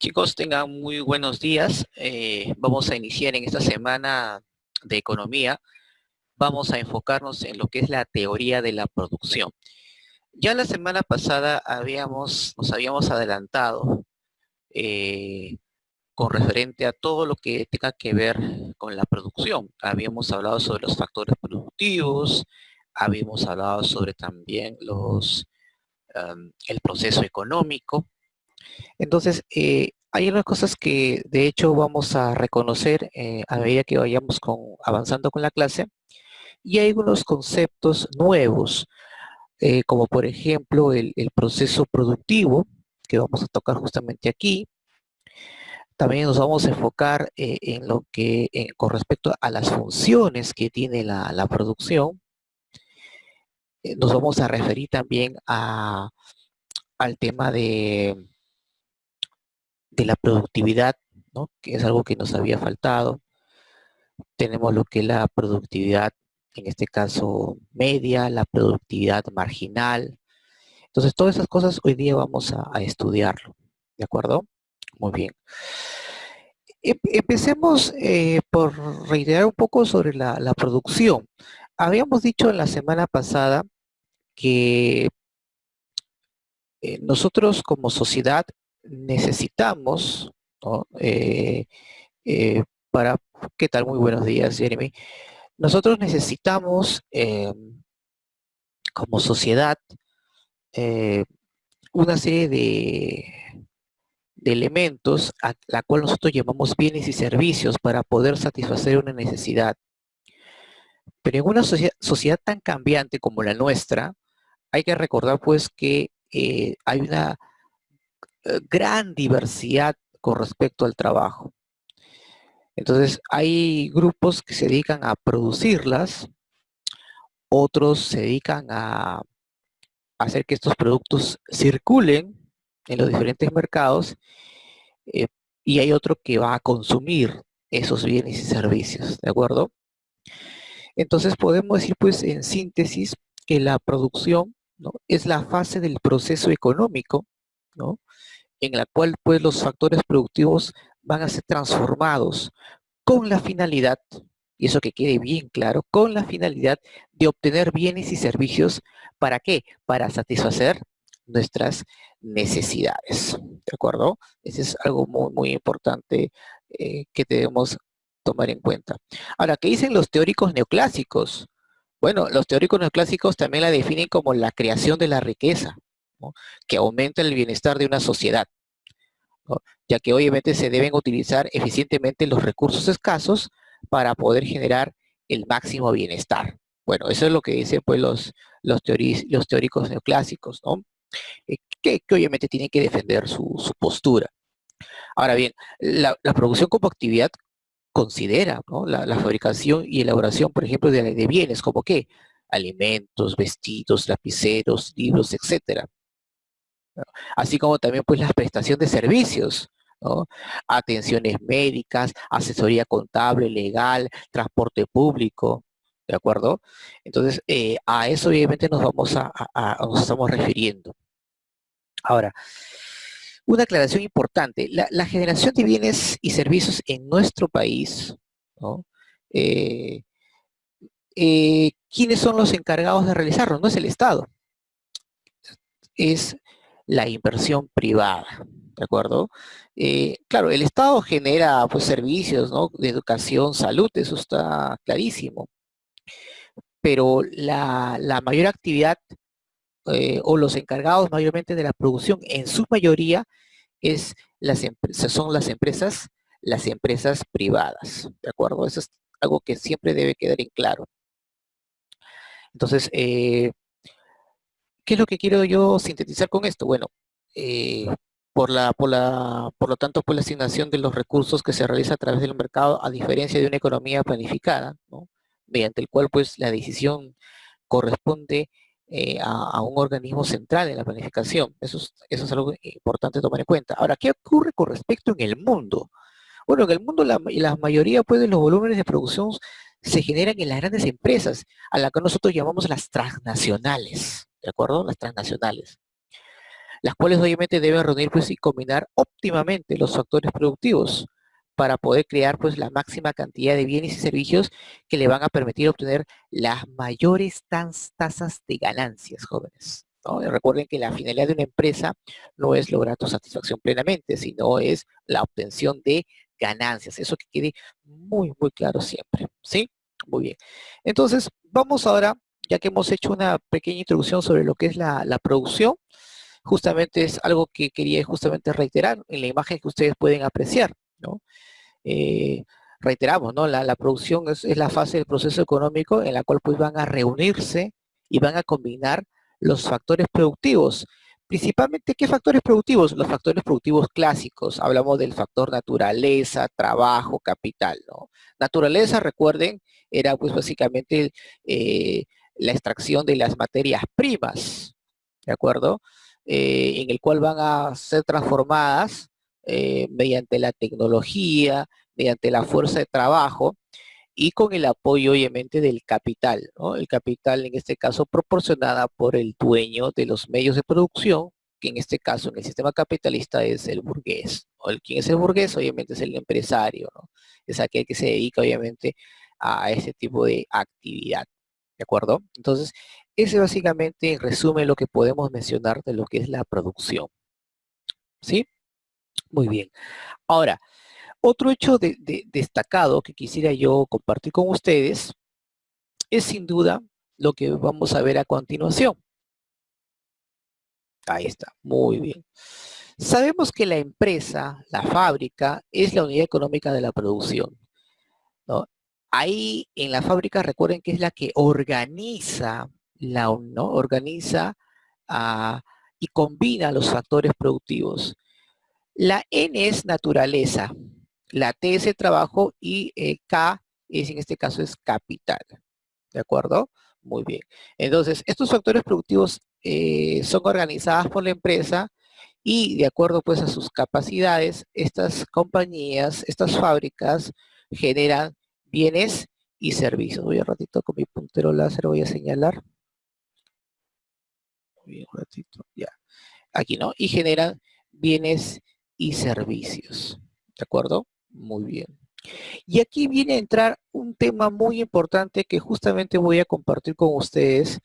Chicos, tengan muy buenos días. Vamos a iniciar en esta semana de economía. Vamos a enfocarnos en lo que es la teoría de la producción. Ya la semana pasada nos habíamos adelantado eh, con referente a todo lo que tenga que ver con la producción. Habíamos hablado sobre los factores productivos, habíamos hablado sobre también el proceso económico. Entonces, hay unas cosas que de hecho vamos a reconocer a medida que vayamos avanzando con la clase, y hay algunos conceptos nuevos, como por ejemplo el proceso productivo, que vamos a tocar justamente aquí. También nos vamos a enfocar en lo que con respecto a las funciones que tiene la producción. Nos vamos a referir también al tema de la productividad, ¿no? Que es algo que nos había faltado. Tenemos lo que es la productividad, en este caso media, la productividad marginal. Entonces, todas esas cosas hoy día vamos a estudiarlo. ¿De acuerdo? Muy bien. Empecemos por reiterar un poco sobre la producción. Habíamos dicho en la semana pasada que nosotros como sociedad necesitamos, ¿no? Para, ¿qué tal? Muy buenos días, Jeremy. Nosotros necesitamos, como sociedad, eh, una serie de elementos a la cual nosotros llamamos bienes y servicios para poder satisfacer una necesidad. Pero en una sociedad tan cambiante como la nuestra, hay que recordar pues que hay una gran diversidad con respecto al trabajo. Entonces, hay grupos que se dedican a producirlas, otros se dedican a hacer que estos productos circulen en los diferentes mercados, eh, y hay otro que va a consumir esos bienes y servicios, ¿de acuerdo? Entonces podemos decir pues en síntesis que la producción, ¿no?, es la fase del proceso económico, ¿no?, en la cual pues los factores productivos van a ser transformados con la finalidad, y eso que quede bien claro, con la finalidad de obtener bienes y servicios. ¿Para qué? Para satisfacer nuestras necesidades. ¿De acuerdo? Ese es algo muy, muy importante que debemos tomar en cuenta. Ahora, ¿qué dicen los teóricos neoclásicos? Bueno, los teóricos neoclásicos también la definen como la creación de la riqueza, ¿no?, que aumenta el bienestar de una sociedad, ¿no?, ya que obviamente se deben utilizar eficientemente los recursos escasos para poder generar el máximo bienestar. Bueno, eso es lo que dicen pues los teóricos neoclásicos, ¿no? Que obviamente tienen que defender su postura. Ahora bien, la producción como actividad considera, ¿no?, la fabricación y elaboración, por ejemplo, de bienes como qué, alimentos, vestidos, lapiceros, libros, etcétera, ¿no?, así como también pues la prestación de servicios, ¿no?, atenciones médicas, asesoría contable, legal, transporte público, ¿de acuerdo? Entonces, a eso obviamente nos estamos refiriendo. Ahora, una aclaración importante, la generación de bienes y servicios en nuestro país, ¿no?, eh, ¿quiénes son los encargados de realizarlo? No es el Estado, es la inversión privada, ¿de acuerdo? Claro, el Estado genera pues servicios, ¿no?, de educación, salud, eso está clarísimo, pero la mayor actividad, o los encargados mayormente de la producción, en su mayoría, son las empresas privadas, ¿de acuerdo? Eso es algo que siempre debe quedar en claro. Entonces, ¿qué es lo que quiero yo sintetizar con esto? Bueno, eh, por lo tanto, pues la asignación de los recursos que se realiza a través del mercado, a diferencia de una economía planificada, ¿no?, mediante el cual pues la decisión corresponde a un organismo central en la planificación. Eso es algo importante tomar en cuenta. Ahora, ¿qué ocurre con respecto en el mundo? Bueno, en el mundo la mayoría pues, de los volúmenes de producción se generan en las grandes empresas, a las que nosotros llamamos las transnacionales, ¿de acuerdo? Las transnacionales. las cuales obviamente deben reunir pues y combinar óptimamente los factores productivos para poder crear pues la máxima cantidad de bienes y servicios que le van a permitir obtener las mayores tasas de ganancias, jóvenes, ¿no? Y recuerden que la finalidad de una empresa no es lograr tu satisfacción plenamente, sino es la obtención de ganancias. Eso que quede muy, muy claro siempre, ¿sí? Muy bien. Entonces, vamos ahora, ya que hemos hecho una pequeña introducción sobre lo que es la producción, justamente es algo que quería justamente reiterar en la imagen que ustedes pueden apreciar, ¿no? Eh, reiteramos, ¿no? La producción es la fase del proceso económico en la cual pues van a reunirse y van a combinar los factores productivos. Principalmente, ¿qué factores productivos? Los factores productivos clásicos. Hablamos del factor naturaleza, trabajo, capital, ¿no? Naturaleza, recuerden, era pues básicamente eh, la extracción de las materias primas, ¿de acuerdo? En el cual van a ser transformadas mediante la tecnología, mediante la fuerza de trabajo y con el apoyo obviamente del capital, ¿no? El capital en este caso proporcionada por el dueño de los medios de producción, que en este caso en el sistema capitalista es el burgués, ¿no? ¿Quién es el burgués? Obviamente es el empresario, ¿no? Es aquel que se dedica obviamente a ese tipo de actividad, ¿de acuerdo? Entonces, ese básicamente en resumen lo que podemos mencionar de lo que es la producción, ¿sí? Muy bien. Ahora, otro hecho destacado que quisiera yo compartir con ustedes es sin duda lo que vamos a ver a continuación. Ahí está, muy bien. Sabemos que la empresa, la fábrica, es la unidad económica de la producción, ¿no? Ahí en la fábrica recuerden que es la que organiza, ¿no? Organiza ah, y combina los factores productivos. La N es naturaleza, la T es el trabajo y K es en este caso es capital. ¿De acuerdo? Muy bien. Entonces, estos factores productivos son organizadas por la empresa y de acuerdo pues a sus capacidades, estas compañías, estas fábricas generan bienes y servicios. Voy un ratito con mi puntero láser, voy a señalar. Voy un ratito, ya. Aquí, ¿no? Y generan bienes y servicios. ¿De acuerdo? Muy bien. Y aquí viene a entrar un tema muy importante que justamente voy a compartir con ustedes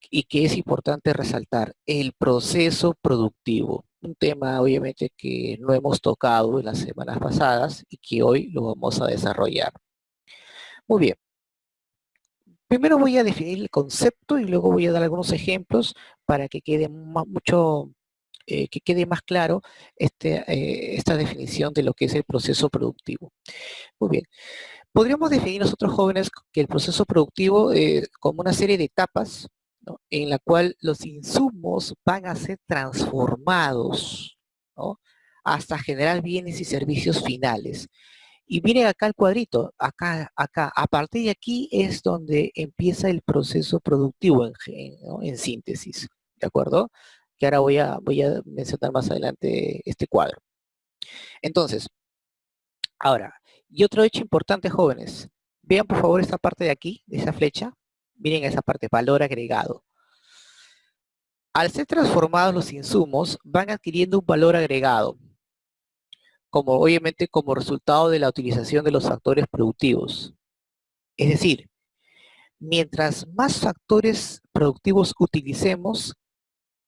y que es importante resaltar, el proceso productivo. Un tema obviamente que no hemos tocado en las semanas pasadas y que hoy lo vamos a desarrollar. Muy bien. Primero voy a definir el concepto y luego voy a dar algunos ejemplos para que quede que quede más claro esta definición de lo que es el proceso productivo. Muy bien. Podríamos definir nosotros jóvenes que el proceso productivo como una serie de etapas, ¿no? En la cual los insumos van a ser transformados, ¿no? Hasta generar bienes y servicios finales. Y miren acá el cuadrito, acá. A partir de aquí es donde empieza el proceso productivo ¿no? En síntesis, ¿de acuerdo? Que ahora voy a mencionar más adelante este cuadro. Entonces, ahora, y otro hecho importante, jóvenes. Vean por favor esta parte de aquí, de esa flecha. Miren esa parte, valor agregado. Al ser transformados los insumos, van adquiriendo un valor agregado, como obviamente como resultado de la utilización de los factores productivos. Es decir, mientras más factores productivos utilicemos,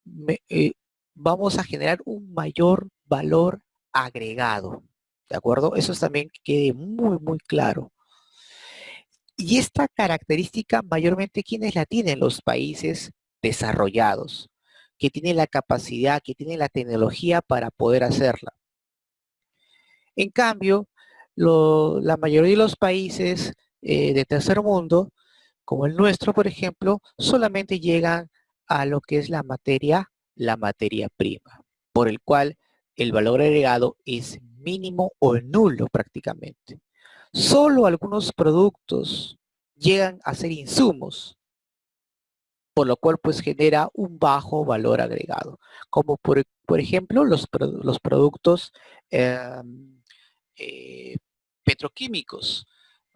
me- eh, vamos a generar un mayor valor agregado. ¿De acuerdo? Eso es también que quede muy, muy claro. Y esta característica mayormente quienes la tienen los países desarrollados, que tienen la capacidad, que tienen la tecnología para poder hacerla. En cambio, la mayoría de los países de tercer mundo, como el nuestro, por ejemplo, solamente llegan a lo que es la materia prima, por el cual el valor agregado es mínimo o nulo prácticamente. Solo algunos productos llegan a ser insumos, por lo cual pues genera un bajo valor agregado, como por ejemplo los productos eh, eh, petroquímicos,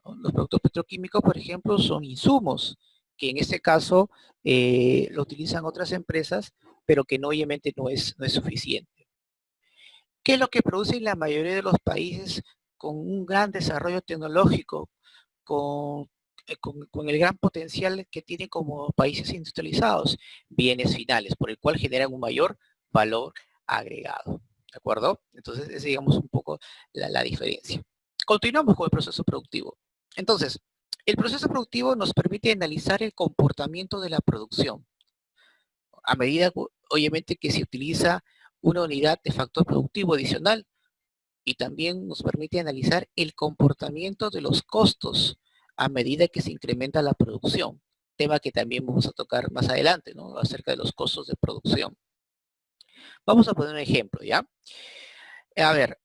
¿no? Los productos petroquímicos, por ejemplo, son insumos que en este caso lo utilizan otras empresas, pero que no, obviamente no es suficiente. ¿Qué es lo que produce la mayoría de los países con un gran desarrollo tecnológico, con, con el gran potencial que tienen como países industrializados? Bienes finales, por el cual generan un mayor valor agregado. ¿De acuerdo? Entonces, es, digamos, un poco la diferencia. Continuamos con el proceso productivo. Entonces, el proceso productivo nos permite analizar el comportamiento de la producción. A medida, obviamente, que se utiliza una unidad de factor productivo adicional, y también nos permite analizar el comportamiento de los costos a medida que se incrementa la producción, tema que también vamos a tocar más adelante, ¿no? Acerca de los costos de producción. Vamos a poner un ejemplo, ¿ya? A ver,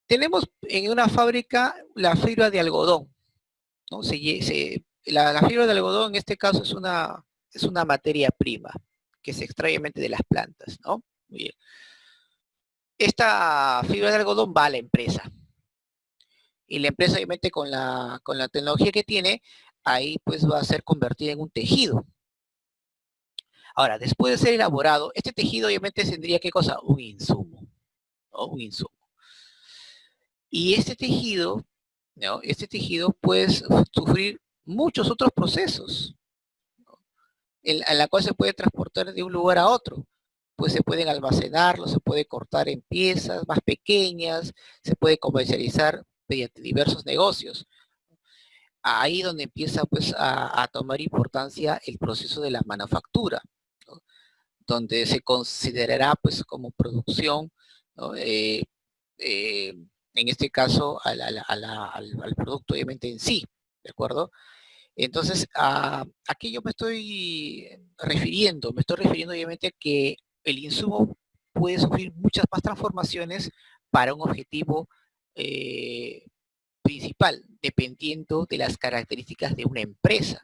tenemos en una fábrica la fibra de algodón, ¿no? La fibra de algodón en este caso es una materia prima que se extrae de las plantas, ¿no? Muy bien. Esta fibra de algodón va a la empresa. Y la empresa, obviamente, con la tecnología que tiene, ahí pues va a ser convertida en un tejido. Ahora, después de ser elaborado, este tejido obviamente tendría, ¿qué cosa? Un insumo, ¿no? Un insumo. Y este tejido, ¿no? Este tejido puede sufrir muchos otros procesos, ¿no? En la cual se puede transportar de un lugar a otro. Pues se pueden almacenarlo, se puede cortar en piezas más pequeñas, se puede comercializar mediante diversos negocios. Ahí donde empieza pues a tomar importancia el proceso de la manufactura, ¿no? Donde se considerará pues como producción, ¿no? Eh, en este caso al producto obviamente en sí, ¿de acuerdo? Entonces, aquí yo me estoy refiriendo obviamente a que el insumo puede sufrir muchas más transformaciones para un objetivo eh, principal, dependiendo de las características de una empresa.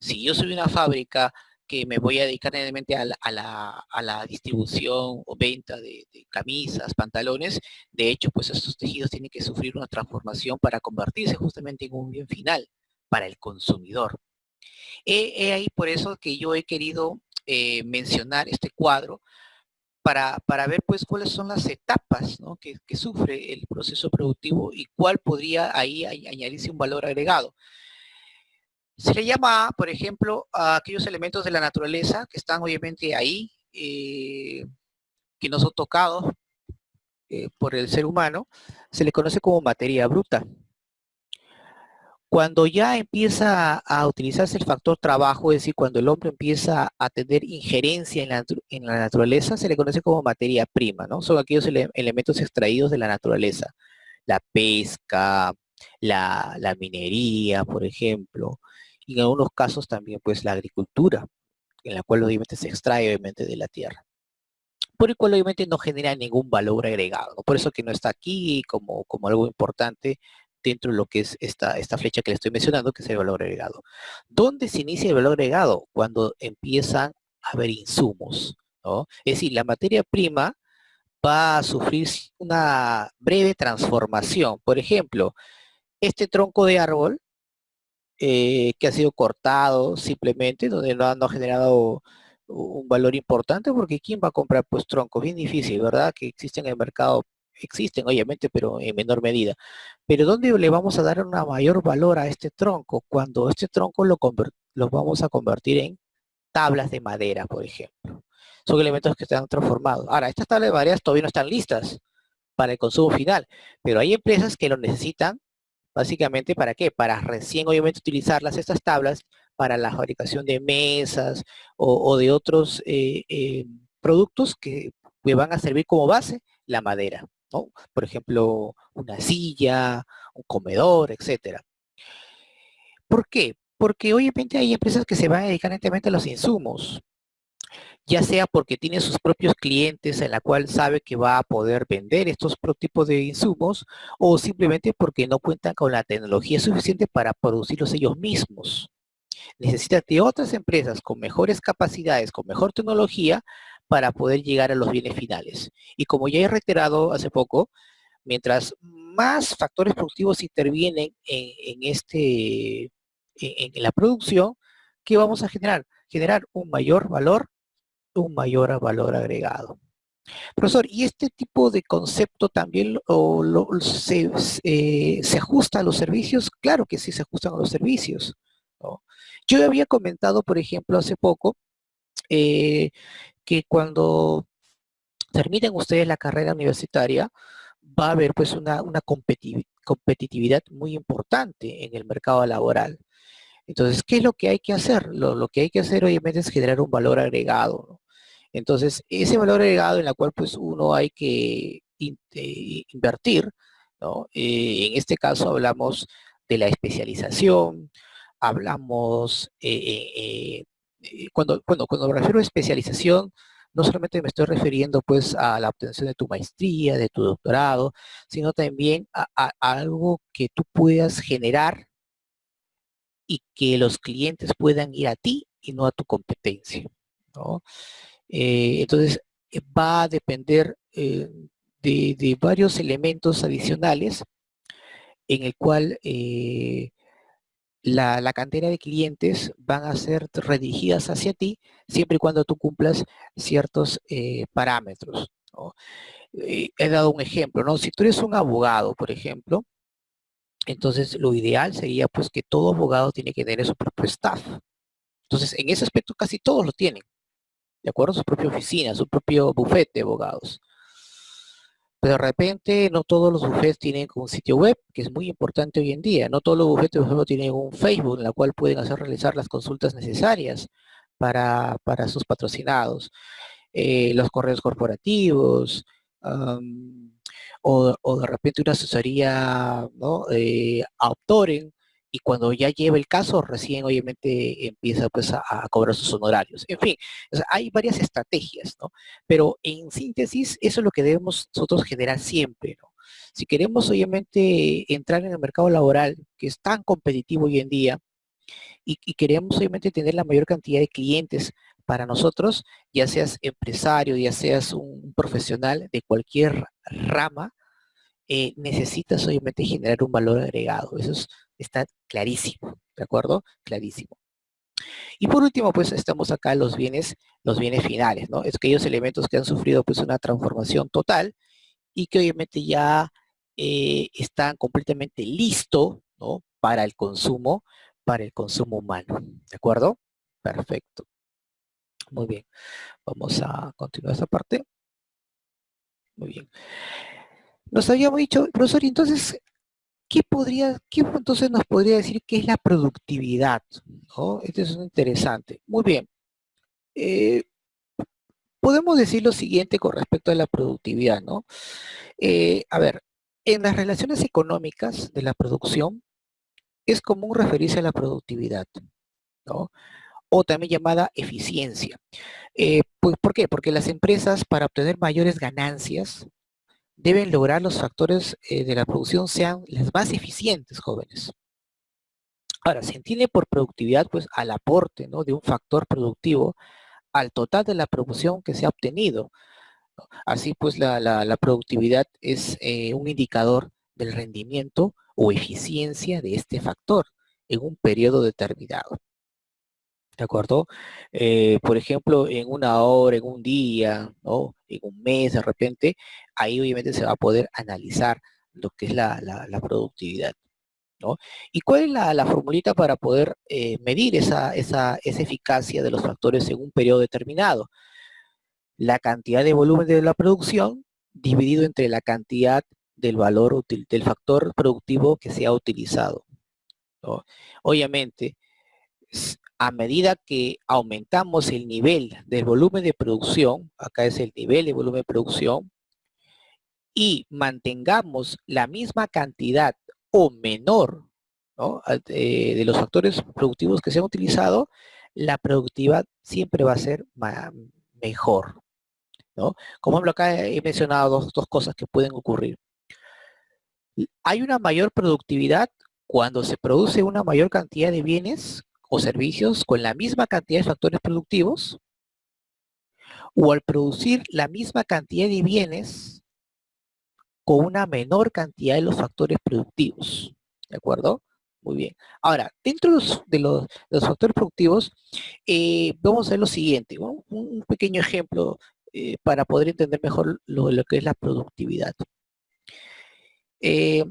Si yo soy una fábrica que me voy a dedicar realmente a la distribución o venta de camisas, pantalones, de hecho, pues estos tejidos tienen que sufrir una transformación para convertirse justamente en un bien final para el consumidor. Ahí por eso que yo he querido mencionar este cuadro para ver pues cuáles son las etapas, ¿no? Que sufre el proceso productivo y cuál podría ahí añadirse un valor agregado. Se le llama, por ejemplo, a aquellos elementos de la naturaleza que están obviamente ahí, que no son tocados por el ser humano, se le conoce como materia bruta. Cuando ya empieza a utilizarse el factor trabajo, es decir, cuando el hombre empieza a tener injerencia en la naturaleza, se le conoce como materia prima, ¿no? Son aquellos elementos extraídos de la naturaleza. La pesca, la minería, por ejemplo, y en algunos casos también pues la agricultura, en la cual obviamente se extrae obviamente de la tierra. Por el cual obviamente no genera ningún valor agregado, ¿no? Por eso que no está aquí como algo importante dentro de lo que es esta flecha que le estoy mencionando, que es el valor agregado. ¿Dónde se inicia el valor agregado? Cuando empiezan a haber insumos, ¿no? Es decir, la materia prima va a sufrir una breve transformación. Por ejemplo, este tronco de árbol que ha sido cortado simplemente, donde no ha generado un valor importante, porque ¿quién va a comprar pues troncos? Bien difícil, ¿verdad? Que existen en el mercado, existen obviamente, pero en menor medida. Pero ¿dónde le vamos a dar un mayor valor a este tronco? Cuando este tronco lo vamos a convertir en tablas de madera, por ejemplo. Son elementos que están transformados. Ahora, estas tablas de madera todavía no están listas para el consumo final, pero hay empresas que lo necesitan básicamente, ¿para qué? Para recién, obviamente, utilizarlas, estas tablas, para la fabricación de mesas o de otros productos que van a servir como base la madera, ¿no? Por ejemplo, una silla, un comedor, etcétera. ¿Por qué? Porque obviamente hay empresas que se van a dedicar netamente a los insumos, ya sea porque tiene sus propios clientes en la cual sabe que va a poder vender estos tipos de insumos o simplemente porque no cuentan con la tecnología suficiente para producirlos ellos mismos. Necesitan de otras empresas con mejores capacidades, con mejor tecnología para poder llegar a los bienes finales. Y como ya he reiterado hace poco, mientras más factores productivos intervienen en este en la producción, ¿qué vamos a generar? Generar un mayor valor agregado. Profesor, ¿y este tipo de concepto también se ajusta a los servicios? Claro que sí se ajustan a los servicios, ¿no? Yo había comentado, por ejemplo, hace poco, eh, que cuando terminen ustedes la carrera universitaria, va a haber pues una competitividad muy importante en el mercado laboral. Entonces, ¿qué es lo que hay que hacer? Lo que hay que hacer obviamente es generar un valor agregado, ¿no? Entonces, ese valor agregado en la cual pues uno hay que invertir, ¿no? En este caso hablamos de la especialización, hablamos, cuando me refiero a especialización, no solamente me estoy refiriendo pues a la obtención de tu maestría, de tu doctorado, sino también a algo que tú puedas generar y que los clientes puedan ir a ti y no a tu competencia, ¿no? Entonces, va a depender de varios elementos adicionales en el cual la cantera de clientes van a ser redirigidas hacia ti siempre y cuando tú cumplas ciertos parámetros, ¿no? He dado un ejemplo, ¿no? Si tú eres un abogado, por ejemplo, entonces lo ideal sería pues que todo abogado tiene que tener su propio staff. Entonces, en ese aspecto casi todos lo tienen, ¿de acuerdo? Su propia oficina, su propio bufete de abogados. Pero de repente no todos los bufetes tienen un sitio web, que es muy importante hoy en día. No todos los bufetes, por ejemplo, tienen un Facebook en la cual pueden hacer realizar las consultas necesarias para sus patrocinados. Los correos corporativos, um, o de repente una asesoría, ¿no? A Optoren, y cuando ya lleva el caso, recién obviamente empieza pues a cobrar sus honorarios. En fin, o sea, hay varias estrategias, ¿no? Pero en síntesis, eso es lo que debemos nosotros generar siempre, ¿no? Si queremos obviamente entrar en el mercado laboral, que es tan competitivo hoy en día, y queremos obviamente tener la mayor cantidad de clientes para nosotros, ya seas empresario, ya seas un profesional de cualquier rama, necesitas obviamente generar un valor agregado. Está clarísimo, ¿de acuerdo? Clarísimo. Y por último, pues estamos acá los bienes finales, ¿no? Es aquellos elementos que han sufrido pues una transformación total y que obviamente ya están completamente listos, ¿no? Para el consumo humano, ¿de acuerdo? Perfecto. Muy bien. Vamos a continuar esta parte. Muy bien. Nos habíamos dicho, profesor, y entonces, qué entonces nos podría decir qué es la productividad? ¿No? Esto es interesante. Muy bien. Eh, Podemos decir lo siguiente con respecto a la productividad, ¿no? A ver, en las relaciones económicas de la producción es común referirse a la productividad, ¿no? O también llamada eficiencia. Pues, ¿por qué? Porque las empresas, para obtener mayores ganancias, deben lograr los factores de la producción sean las más eficientes, jóvenes. Ahora, se entiende por productividad, pues, al aporte, ¿no? De un factor productivo al total de la producción que se ha obtenido. Así pues, la productividad es un indicador del rendimiento o eficiencia de este factor en un periodo determinado. ¿De acuerdo? Por ejemplo, en una hora, en un día, ¿no? En un mes, de repente, ahí obviamente se va a poder analizar lo que es la productividad, ¿no? ¿Y cuál es la formulita para poder medir esa eficacia de los factores en un periodo determinado? La cantidad de volumen de la producción dividido entre la cantidad del valor útil, del factor productivo que se ha utilizado, ¿no? Obviamente, a medida que aumentamos el nivel del volumen de producción, acá es el nivel de volumen de producción, y mantengamos la misma cantidad o menor, ¿no? De los factores productivos que se han utilizado, la productividad siempre va a ser mejor, ¿no? Como ejemplo, acá he mencionado dos cosas que pueden ocurrir. Hay una mayor productividad cuando se produce una mayor cantidad de bienes o servicios con la misma cantidad de factores productivos, o al producir la misma cantidad de bienes con una menor cantidad de los factores productivos. ¿De acuerdo? Muy bien. Ahora, dentro de los factores productivos, vamos a ver lo siguiente, ¿no? Un pequeño ejemplo para poder entender mejor lo que es la productividad. Eh,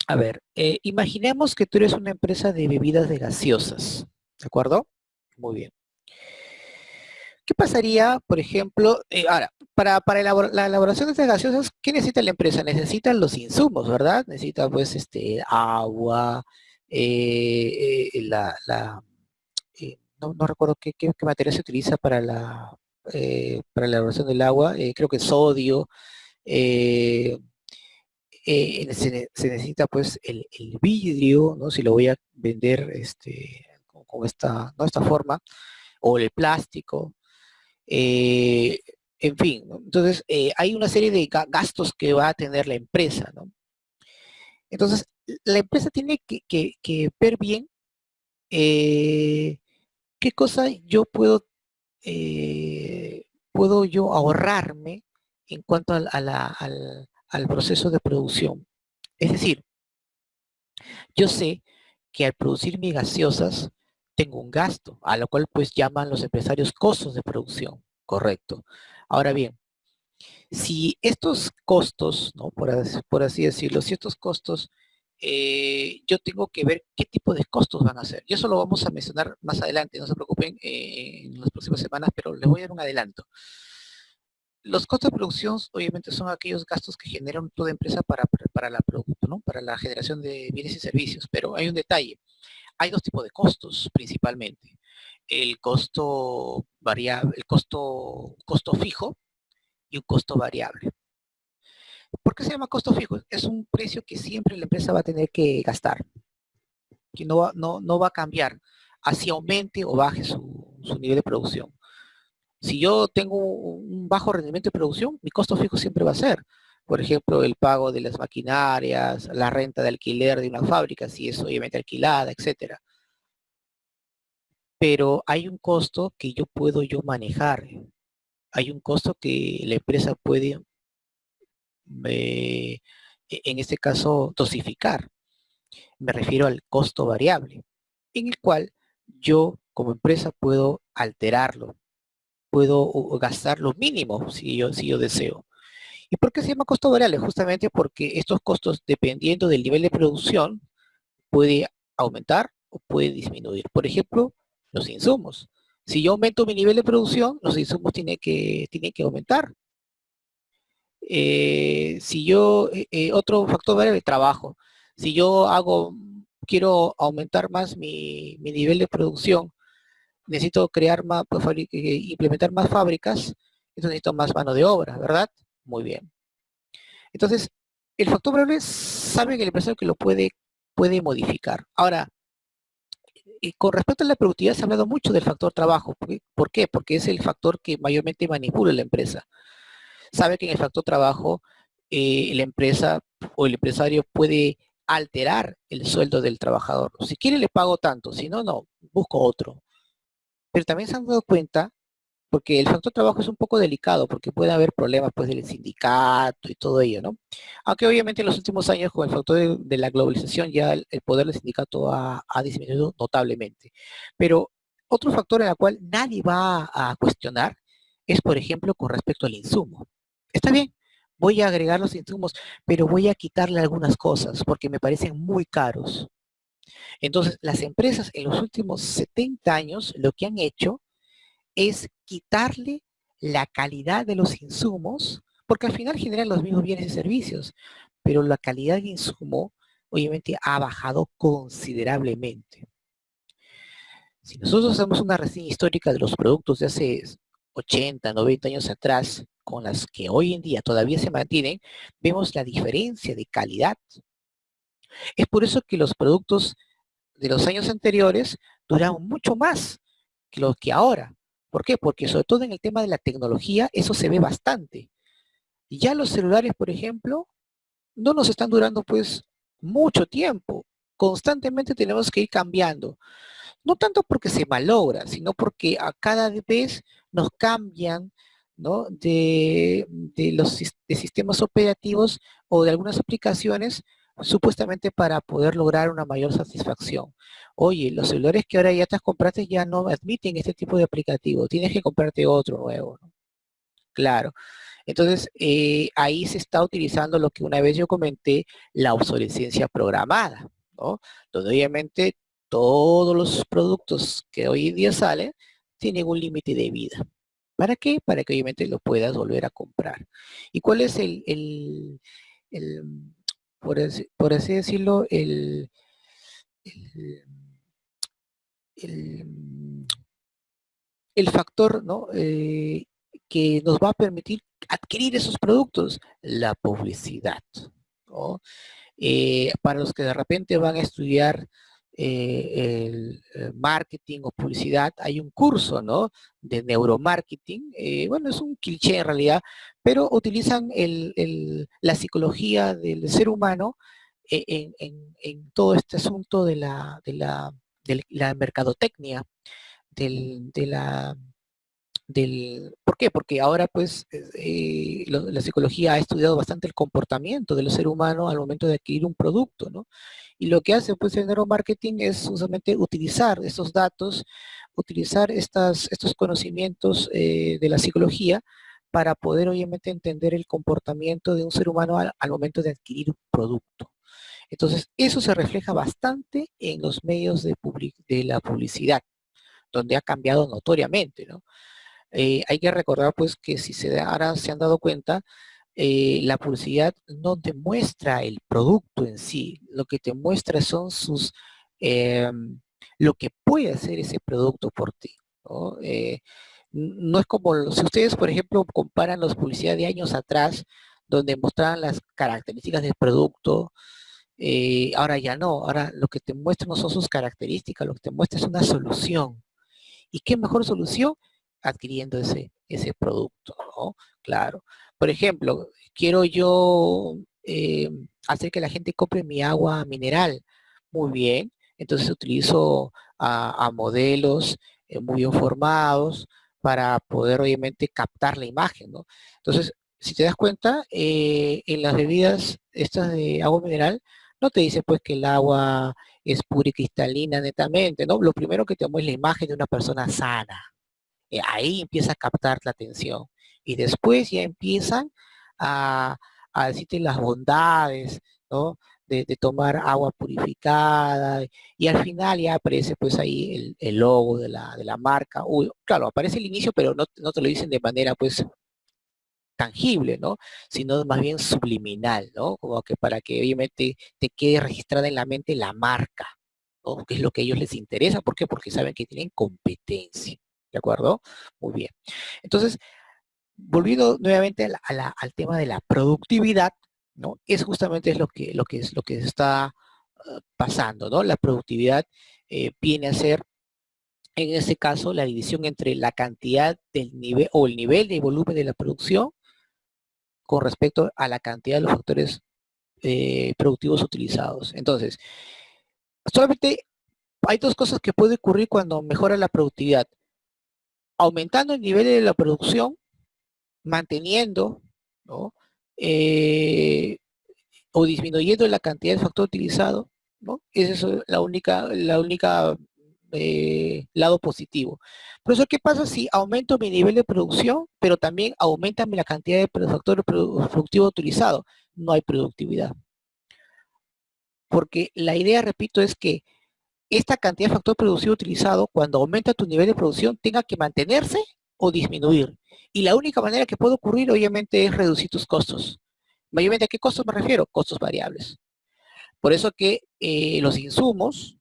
a ver, imaginemos que tú eres una empresa de bebidas de gaseosas, ¿de acuerdo? Muy bien. ¿Qué pasaría, por ejemplo, ahora, para la elaboración de estas gaseosas, ¿qué necesita la empresa? Necesitan los insumos, ¿verdad? Necesita, pues, agua, no recuerdo qué material se utiliza para la elaboración del agua, creo que sodio, eh, se necesita pues el vidrio, ¿no? Si lo voy a vender con esta, ¿no? esta forma, o el plástico, eh, en fin, ¿no? Entonces hay una serie de gastos que va a tener la empresa, ¿no? Entonces, la empresa tiene que ver bien eh, qué cosa yo puedo yo ahorrarme en cuanto al proceso de producción. Es decir, yo sé que al producir mis gaseosas tengo un gasto, a lo cual pues llaman los empresarios costos de producción, correcto. Ahora bien, si estos costos, ¿no? Por así decirlo, si estos costos, yo tengo que ver qué tipo de costos van a ser. Y eso lo vamos a mencionar más adelante, no se preocupen, en las próximas semanas, pero les voy a dar un adelanto. Los costos de producción obviamente son aquellos gastos que generan toda empresa para la producto, ¿no? Para la generación de bienes y servicios. Pero hay un detalle, hay dos tipos de costos principalmente. El costo variable, costo fijo y un costo variable. ¿Por qué se llama costo fijo? Es un precio que siempre la empresa va a tener que gastar, que no va a cambiar, así aumente o baje su nivel de producción. Si yo tengo un bajo rendimiento de producción, mi costo fijo siempre va a ser, por ejemplo, el pago de las maquinarias, la renta de alquiler de una fábrica, si es obviamente alquilada, etcétera. Pero hay un costo que yo puedo yo manejar, hay un costo que la empresa puede, en este caso, dosificar. Me refiero al costo variable, en el cual yo como empresa puedo alterarlo, puedo gastar lo mínimo si yo deseo. ¿Y por qué se llama costo variable? Justamente porque estos costos, dependiendo del nivel de producción, puede aumentar o puede disminuir. Por ejemplo, los insumos. Si yo aumento mi nivel de producción, los insumos tienen que aumentar. Otro factor variable, el trabajo. Si yo quiero aumentar más mi nivel de producción, necesito crear más, pues, implementar más fábricas, entonces necesito más mano de obra, ¿verdad? Muy bien. Entonces, el factor variable sabe que el empresario que lo puede modificar. Ahora, y con respecto a la productividad se ha hablado mucho del factor trabajo. ¿Por qué? Porque es el factor que mayormente manipula la empresa. Sabe que en el factor trabajo la empresa o el empresario puede alterar el sueldo del trabajador. Si quiere le pago tanto, si no, no, busco otro. Pero también se han dado cuenta, porque el factor trabajo es un poco delicado, porque puede haber problemas pues del sindicato y todo ello, ¿no? Aunque obviamente en los últimos años con el factor de la globalización ya el poder del sindicato ha disminuido notablemente. Pero otro factor en el cual nadie va a cuestionar es, por ejemplo, con respecto al insumo. Está bien, voy a agregar los insumos, pero voy a quitarle algunas cosas porque me parecen muy caros. Entonces, las empresas en los últimos 70 años lo que han hecho es quitarle la calidad de los insumos, porque al final generan los mismos bienes y servicios, pero la calidad de insumo obviamente ha bajado considerablemente. Si nosotros hacemos una reseña histórica de los productos de hace 80, 90 años atrás, con las que hoy en día todavía se mantienen, vemos la diferencia de calidad. Es por eso que los productos de los años anteriores duraron mucho más que los que ahora. ¿Por qué? Porque sobre todo en el tema de la tecnología, eso se ve bastante. Y ya los celulares, por ejemplo, no nos están durando pues mucho tiempo. Constantemente tenemos que ir cambiando. No tanto porque se malogra, sino porque a cada vez nos cambian, ¿no? De sistemas operativos o de algunas aplicaciones, supuestamente para poder lograr una mayor satisfacción. Oye, los celulares que ahora ya te compraste ya no admiten este tipo de aplicativo, tienes que comprarte otro nuevo, ¿no? Claro. Entonces, ahí se está utilizando lo que una vez yo comenté, la obsolescencia programada, ¿no? Donde obviamente todos los productos que hoy en día salen tienen un límite de vida. ¿Para qué? Para que obviamente lo puedas volver a comprar. ¿Y cuál es el, por así decirlo, el, el- el factor, ¿no? Que nos va a permitir adquirir esos productos? La publicidad, ¿no? Para los que de repente van a estudiar el marketing o publicidad, hay un curso, ¿no? De neuromarketing. Bueno, es un cliché en realidad, pero utilizan la psicología del ser humano en todo este asunto de la mercadotecnia, de la ¿por qué? Porque ahora pues la psicología ha estudiado bastante el comportamiento del ser humano al momento de adquirir un producto, ¿no? Y lo que hace pues el neuromarketing es justamente utilizar estos datos, utilizar estos conocimientos de la psicología para poder obviamente entender el comportamiento de un ser humano al momento de adquirir un producto. Entonces, eso se refleja bastante en los medios de la publicidad, donde ha cambiado notoriamente, ¿no? Hay que recordar pues que si ahora se han dado cuenta, la publicidad no te muestra el producto en sí, lo que te muestra son eh, lo que puede hacer ese producto por ti, ¿no? No es como si ustedes, por ejemplo, comparan las publicidades de años atrás, donde mostraban las características del producto, ahora ya no, ahora lo que te muestra no son sus características, lo que te muestra es una solución. ¿Y qué mejor solución? Adquiriendo ese producto, ¿no? Claro. Por ejemplo, quiero yo hacer que la gente compre mi agua mineral. Muy bien. Entonces utilizo a modelos muy bien formados para poder obviamente captar la imagen, ¿no? Entonces, si te das cuenta, en las bebidas estas de agua mineral, no te dice pues que el agua es pura y cristalina netamente, ¿no? Lo primero que te muestra es la imagen de una persona sana. Ahí empieza a captar la atención. Y después ya empiezan a, a decirte las bondades, ¿no? De tomar agua purificada. Y al final ya aparece pues ahí el logo de la marca. Uy, claro, aparece el inicio, pero no te lo dicen de manera pues tangible, ¿no? Sino más bien subliminal, ¿no? Como que para que obviamente te quede registrada en la mente la marca, ¿no? Que es lo que a ellos les interesa. ¿Por qué? Porque saben que tienen competencia, ¿de acuerdo? Muy bien. Entonces, volviendo nuevamente al tema de la productividad, ¿no? Es justamente lo que está pasando, ¿no? La productividad viene a ser, en este caso, la división entre la cantidad del nivel o el nivel de volumen de la producción con respecto a la cantidad de los factores productivos utilizados. Entonces, solamente hay dos cosas que puede ocurrir cuando mejora la productividad. Aumentando el nivel de la producción, manteniendo, ¿no? Eh, o disminuyendo la cantidad de factor utilizado, ¿no? Esa es la única lado positivo. Por eso, ¿qué pasa si aumento mi nivel de producción, pero también aumenta la cantidad de factores productivos utilizados? No hay productividad. Porque la idea, repito, es que esta cantidad de factor productivo utilizado, cuando aumenta tu nivel de producción, tenga que mantenerse o disminuir. Y la única manera que puede ocurrir, obviamente, es reducir tus costos. Mayormente, ¿a qué costos me refiero? Costos variables. Por eso que los insumos,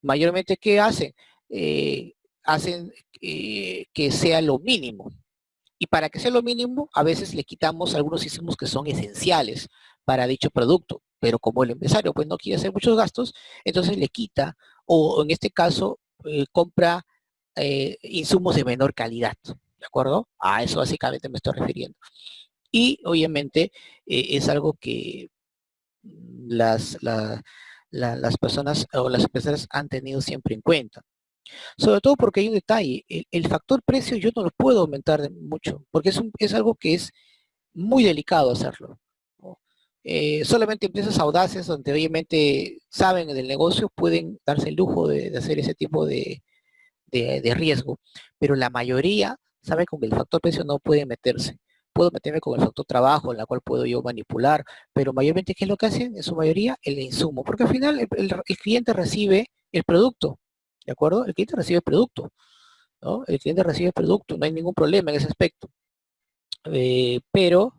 mayormente, ¿qué hacen? Eh, hacen que sea lo mínimo. Y para que sea lo mínimo, a veces le quitamos algunos insumos que son esenciales para dicho producto. Pero como el empresario pues no quiere hacer muchos gastos, entonces le quita, o en este caso, compra insumos de menor calidad. ¿De acuerdo? A eso básicamente me estoy refiriendo. Y obviamente es algo que las, la, las personas o las empresas han tenido siempre en cuenta. Sobre todo porque hay un detalle, el factor precio yo no lo puedo aumentar mucho, porque es algo que es muy delicado hacerlo, ¿no? Solamente empresas audaces donde obviamente saben del negocio pueden darse el lujo de hacer ese tipo de riesgo, pero la mayoría sabe con que el factor precio no puede meterse. Puedo meterme con el factor trabajo, en la cual puedo yo manipular, pero mayormente, ¿qué es lo que hacen? En su mayoría, el insumo, porque al final el cliente recibe el producto, ¿de acuerdo? El cliente recibe el producto, ¿no? El cliente recibe el producto, no hay ningún problema en ese aspecto. Pero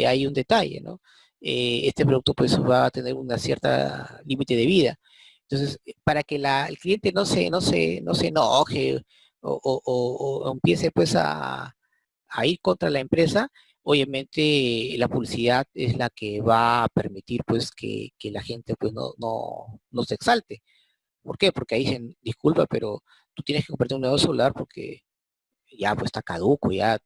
hay un detalle, ¿no? Este producto pues va a tener una cierta límite de vida. Entonces, para que el cliente no se enoje o empiece pues a ir contra la empresa, obviamente la publicidad es la que va a permitir pues que la gente pues no se exalte. ¿Por qué? Porque ahí dicen, disculpa, pero tú tienes que comprarte un nuevo celular porque ya pues está caduco, ya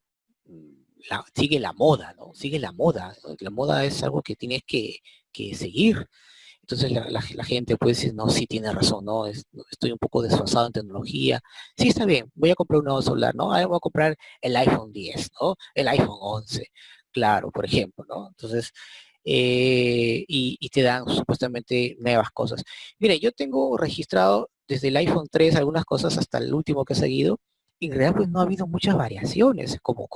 sigue la moda, ¿no? Sigue la moda, ¿no? La moda es algo que tienes que seguir. Entonces la gente pues dice, no, sí tiene razón, ¿no? Estoy un poco desfasado en tecnología. Sí, está bien, voy a comprar un nuevo celular, ¿no? Ahora voy a comprar el iPhone 10, ¿no? El iPhone 11, claro, por ejemplo, ¿no? Entonces, y te dan supuestamente nuevas cosas. Mire, yo tengo registrado desde el iPhone 3 algunas cosas hasta el último que he seguido, y en realidad pues no ha habido muchas variaciones, como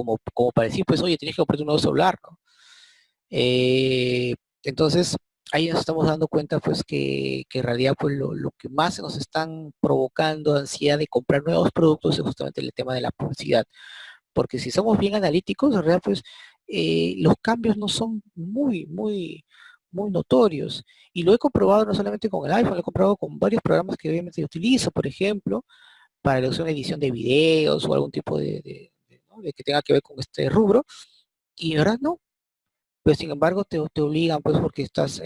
para decir, pues, oye, tienes que comprarte un nuevo celular, ¿no? Eh, entonces, ahí nos estamos dando cuenta, pues, que en realidad, pues, lo que más nos están provocando ansiedad de comprar nuevos productos es justamente el tema de la publicidad. Porque si somos bien analíticos, en realidad, pues, los cambios no son muy notorios. Y lo he comprobado no solamente con el iPhone, lo he comprobado con varios programas que obviamente utilizo, por ejemplo, para la edición de videos o algún tipo ¿no? de que tenga que ver con este rubro. Y en verdad no, pues sin embargo te obligan, pues porque estás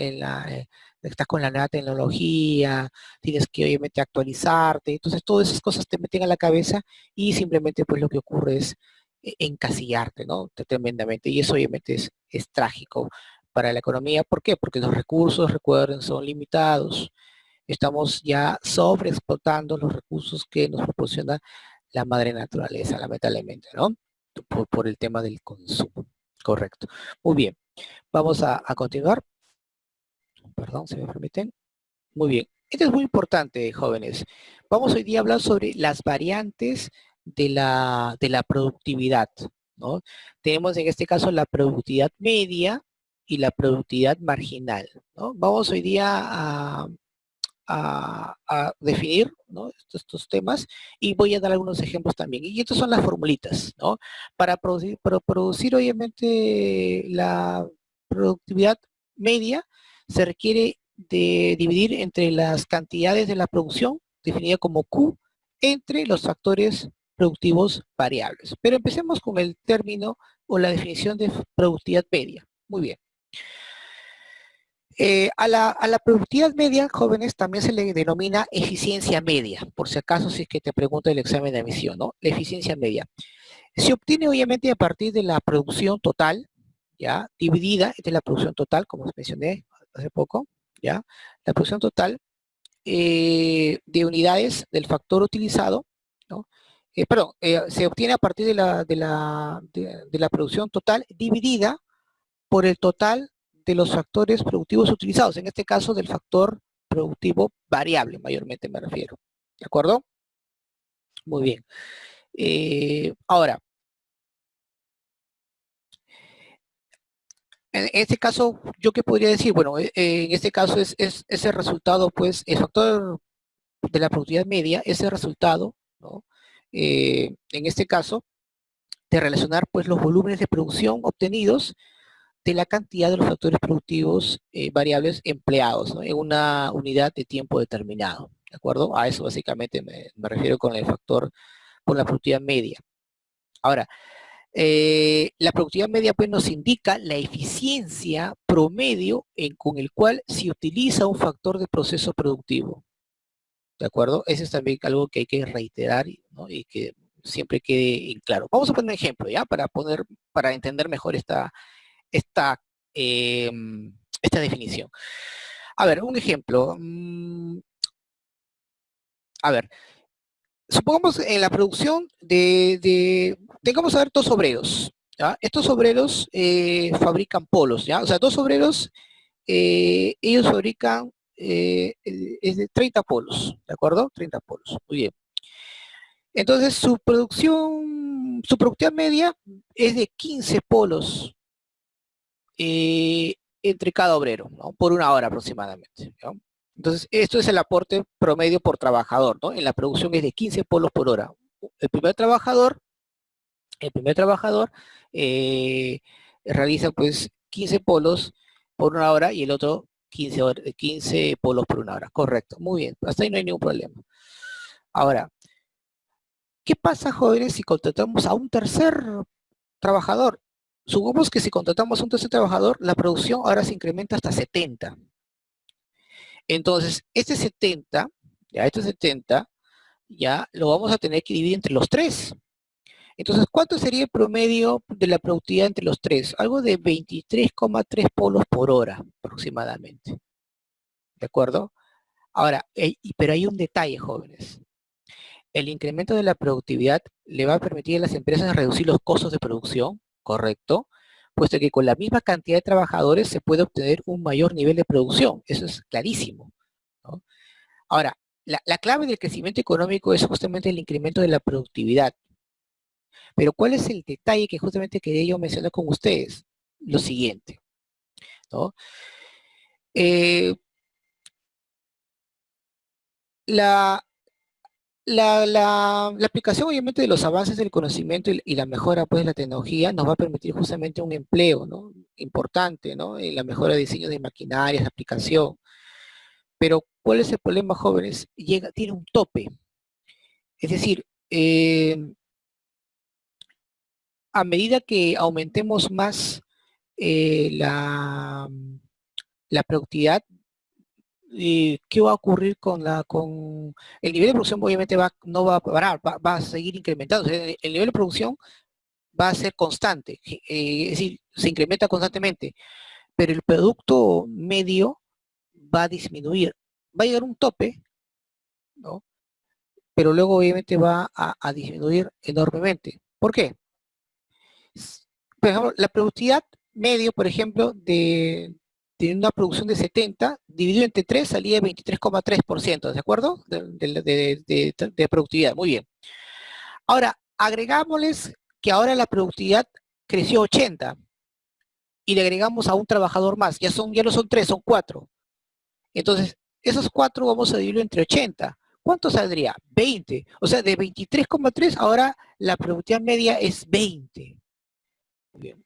con la nueva tecnología, tienes que obviamente actualizarte, entonces todas esas cosas te meten a la cabeza y simplemente pues lo que ocurre es encasillarte, ¿no? Tremendamente, y eso obviamente es trágico para la economía. ¿Por qué? Porque los recursos, recuerden, son limitados. Estamos ya sobreexplotando los recursos que nos proporciona la madre naturaleza, lamentablemente, ¿no? Por el tema del consumo. Correcto. Muy bien. Vamos a continuar. Perdón, si me permiten. Muy bien. Esto es muy importante, jóvenes. Vamos hoy día a hablar sobre las variantes de la productividad, ¿no? Tenemos en este caso la productividad media y la productividad marginal, ¿no? Vamos hoy día a definir, ¿no? estos temas, y voy a dar algunos ejemplos también. Y estas son las formulitas, ¿no? Para producir obviamente la productividad media, se requiere de dividir entre las cantidades de la producción, definida como Q, entre los factores productivos variables. Pero empecemos con el término o la definición de productividad media. Muy bien. A la productividad media, jóvenes, también se le denomina eficiencia media, por si acaso, si es que te pregunta el examen de admisión, ¿no? La eficiencia media. Se obtiene obviamente a partir de la producción total, ¿ya? Dividida entre la producción total, como os mencioné hace poco, ¿ya? La producción total de unidades del factor utilizado, ¿no? Perdón, se obtiene a partir de la producción total dividida por el total de los factores productivos utilizados, en este caso del factor productivo variable, mayormente me refiero. ¿De acuerdo? Muy bien. Ahora, en este caso, ¿yo qué podría decir? Bueno, en este caso es ese resultado, pues, el factor de la productividad media, ese resultado, ¿no? En este caso, de relacionar, pues, los volúmenes de producción obtenidos de la cantidad de los factores productivos variables empleados, ¿no? En una unidad de tiempo determinado. ¿De acuerdo? A eso básicamente me refiero con el factor, con la productividad media. Ahora, la productividad media pues nos indica la eficiencia promedio con el cual se utiliza un factor de proceso productivo. ¿De acuerdo? Eso es también algo que hay que reiterar, ¿no? Y que siempre quede en claro. Vamos a poner un ejemplo, ¿ya? Para entender mejor esta, eh, esta definición. A ver, un ejemplo. A ver, supongamos en la producción tengamos a ver dos obreros. ¿ya? Estos obreros fabrican polos, ¿ya? O sea, dos obreros, ellos fabrican es de 30 polos, ¿de acuerdo? 30 polos, muy bien. Entonces, su productividad media es de 15 polos entre cada obrero, ¿no? Por una hora aproximadamente, ¿no? Entonces, esto es el aporte promedio por trabajador, ¿no? En la producción es de 15 polos por hora. El primer trabajador, el primer trabajador eh, realiza pues 15 polos por una hora y el otro 15 polos por una hora. Correcto, muy bien, hasta ahí no hay ningún problema. Ahora, ¿qué pasa, jóvenes, si contratamos a un tercer trabajador? Supongamos que si contratamos a un tercer trabajador, la producción ahora se incrementa hasta 70. Entonces, este 70, ya lo vamos a tener que dividir entre los tres. Entonces, ¿cuánto sería el promedio de la productividad entre los tres? Algo de 23,3 polos por hora aproximadamente. ¿De acuerdo? Ahora, pero hay un detalle, jóvenes. El incremento de la productividad le va a permitir a las empresas reducir los costos de producción, ¿correcto? Puesto que con la misma cantidad de trabajadores se puede obtener un mayor nivel de producción. Eso es clarísimo, ¿no? Ahora, la clave del crecimiento económico es justamente el incremento de la productividad. Pero ¿cuál es el detalle que justamente quería yo mencionar con ustedes? Lo siguiente, ¿no? Eh, la, la aplicación obviamente de los avances del conocimiento y la mejora pues de la tecnología nos va a permitir justamente un empleo, ¿no? Importante, ¿no? En la mejora de diseño de maquinarias, de aplicación. Pero ¿cuál es el problema, jóvenes? Tiene un tope. Es decir, a medida que aumentemos más la productividad, ¿qué va a ocurrir con el nivel de producción? Obviamente no va a parar, va a seguir incrementando. O sea, el nivel de producción va a ser constante, es decir, se incrementa constantemente, pero el producto medio va a disminuir. Va a llegar a un tope, ¿no? Pero luego obviamente va a disminuir enormemente. ¿Por qué? Por ejemplo, la productividad medio, por ejemplo, de una producción de 70, dividido entre 3, salía de 23,3%, ¿de acuerdo? De productividad, muy bien. Ahora, agregámosles que ahora la productividad creció 80 y le agregamos a un trabajador más, ya no son 3, son 4. Entonces, esos 4 vamos a dividirlo entre 80. ¿Cuánto saldría? 20. O sea, de 23,3 ahora la productividad media es 20. Muy bien.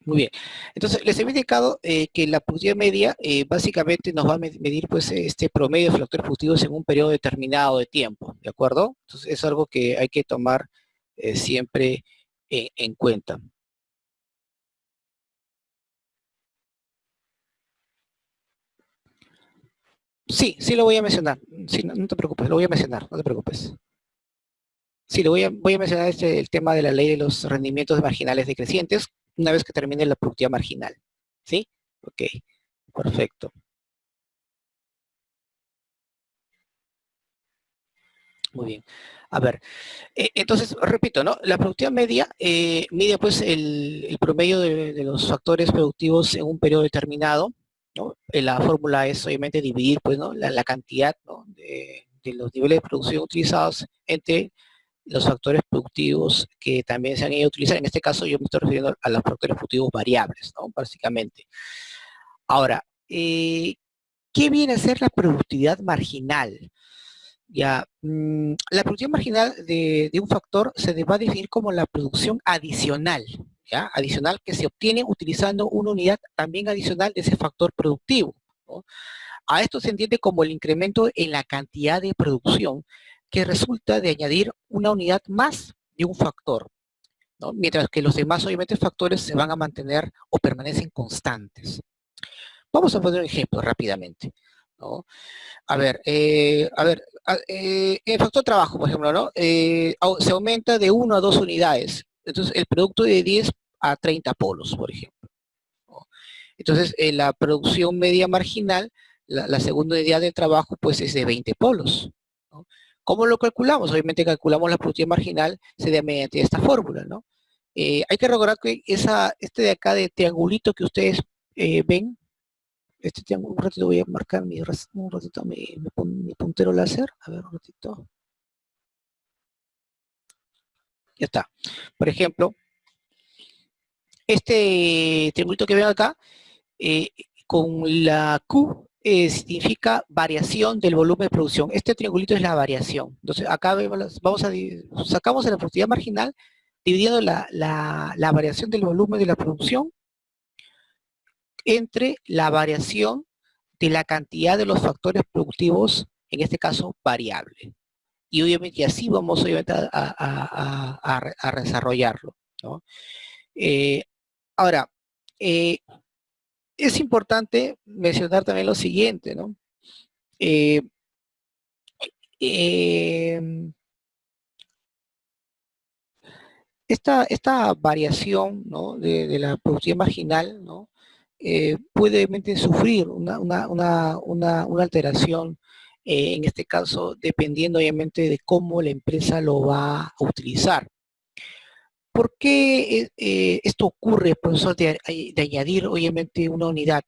Muy bien. Entonces, les he indicado que la productividad media básicamente nos va a medir pues, este promedio de factores productivos en un periodo determinado de tiempo, ¿de acuerdo? Entonces, es algo que hay que tomar siempre en cuenta. Sí, sí lo voy a mencionar. Sí, no te preocupes, lo voy a mencionar, no te preocupes. Sí, voy a mencionar el tema de la ley de los rendimientos marginales decrecientes una vez que termine la productividad marginal. ¿Sí? Ok, perfecto. Muy bien. A ver, entonces, repito, ¿no? La productividad media mide pues el promedio de los factores productivos en un periodo determinado, ¿no? La fórmula es obviamente dividir pues, ¿no? la cantidad, ¿no? de los niveles de producción utilizados entre los factores productivos que también se han ido a utilizar. En este caso yo me estoy refiriendo a los factores productivos variables, ¿no? Básicamente. Ahora, ¿qué viene a ser la productividad marginal? Ya, la producción marginal de un factor se va a definir como la producción adicional, ¿ya? Adicional que se obtiene utilizando una unidad también adicional de ese factor productivo, ¿no? A esto se entiende como el incremento en la cantidad de producción que resulta de añadir una unidad más de un factor, ¿no? Mientras que los demás, obviamente, factores se van a mantener o permanecen constantes. Vamos a poner un ejemplo rápidamente, ¿no? El factor trabajo, por ejemplo, ¿no? Se aumenta de 1 a 2 unidades. Entonces, el producto de 10 a 30 polos, por ejemplo, ¿no? Entonces, la producción media marginal, la segunda unidad de trabajo, pues es de 20 polos, ¿no? ¿Cómo lo calculamos? Obviamente calculamos la productividad marginal se da mediante esta fórmula, ¿no? Hay que recordar que este de acá de triangulito que ustedes ven, este triángulo, un ratito voy a marcar un ratito mi puntero láser, a ver un ratito, ya está. Por ejemplo, este triangulito que ven acá, eh, con la Q significa variación del volumen de producción. Este triangulito es la variación. Entonces, acá sacamos la productividad marginal dividiendo la variación del volumen de la producción entre la variación de la cantidad de los factores productivos, en este caso, variable. Y obviamente, así vamos obviamente a desarrollarlo, ¿no? Ahora, eh, es importante mencionar también lo siguiente, ¿no? Eh, eh, esta variación, ¿no?, de la productividad marginal, ¿no?, puede obviamente sufrir una alteración, en este caso, dependiendo obviamente de cómo la empresa lo va a utilizar. ¿Por qué esto ocurre, profesor, de añadir obviamente una unidad?